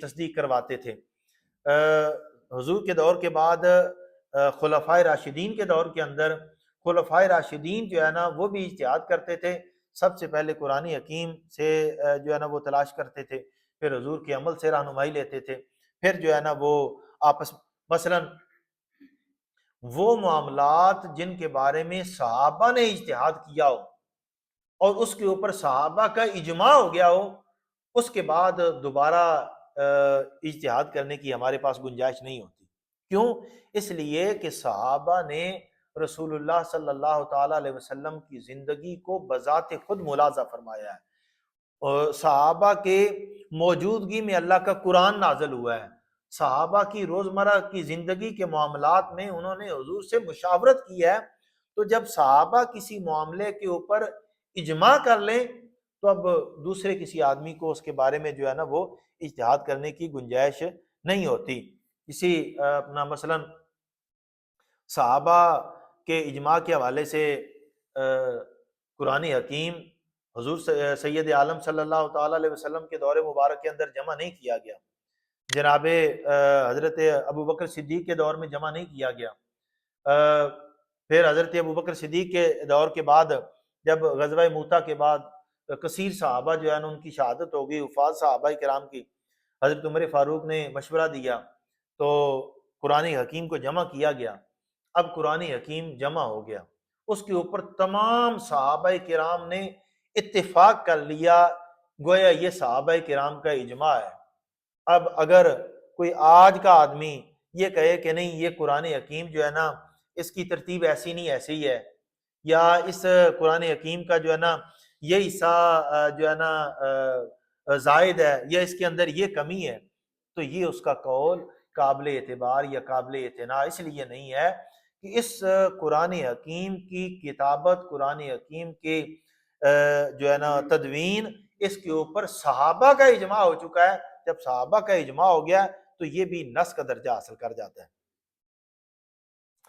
تصدیق کرواتے تھے۔ حضور کے دور کے بعد خلفائے راشدین کے دور کے اندر خلفائے راشدین جو ہے نا وہ بھی اجتہاد کرتے تھے، سب سے پہلے قرآن حکیم سے جو ہے نا وہ تلاش کرتے تھے، پھر حضور کے عمل سے رہنمائی لیتے تھے، پھر جو ہے نا وہ آپس مثلاً وہ معاملات جن کے بارے میں صحابہ نے اجتہاد کیا ہو اور اس کے اوپر صحابہ کا اجماع ہو گیا ہو، اس کے بعد دوبارہ اجتہاد کرنے کی ہمارے پاس گنجائش نہیں ہوتی۔ کیوں؟ اس لیے کہ صحابہ نے رسول اللہ صلی اللہ تعالی علیہ وسلم کی زندگی کو بذات خود ملاحظہ فرمایا ہے، اور صحابہ کے موجودگی میں اللہ کا قرآن نازل ہوا ہے، صحابہ کی روزمرہ کی زندگی کے معاملات میں انہوں نے حضور سے مشاورت کی ہے، تو جب صحابہ کسی معاملے کے اوپر اجماع کر لیں تو اب دوسرے کسی آدمی کو اس کے بارے میں جو ہے نا وہ اجتہاد کرنے کی گنجائش نہیں ہوتی۔ اسی اپنا مثلاً صحابہ کے اجماع کے حوالے سے قرآن حکیم حضور سید عالم صلی اللہ تعالی علیہ وسلم کے دور مبارک کے اندر جمع نہیں کیا گیا، جناب حضرت ابو بکر صدیق کے دور میں جمع نہیں کیا گیا، پھر حضرت ابو بکر صدیق کے دور کے بعد جب غزوہ موتا کے بعد کثیر صحابہ جو ہے نا ان کی شہادت ہو گئی، وفات صحابہ کرام کی، حضرت عمر فاروق نے مشورہ دیا تو قرآن حکیم کو جمع کیا گیا۔ اب قرآن حکیم جمع ہو گیا، اس کے اوپر تمام صحابہ کرام نے اتفاق کر لیا، گویا یہ صحابہ کرام کا اجماع ہے۔ اب اگر کوئی آج کا آدمی یہ کہے کہ نہیں یہ قرآن حکیم جو ہے نا اس کی ترتیب ایسی نہیں ایسی ہی ہے، یا اس قرآن حکیم کا جو ہے نا یہ حصہ جو ہے نا زائد ہے یا اس کے اندر یہ کمی ہے، تو یہ اس کا قول قابل اعتبار یا قابل اعتنا اس لیے نہیں ہے کہ اس قرآن حکیم کی کتابت، قرآن حکیم کی جو ہے نا تدوین، اس کے اوپر صحابہ کا اجماع ہو چکا ہے۔ جب صحابہ کا اجماع ہو گیا تو یہ بھی نص کا درجہ حاصل کر جاتا ہے۔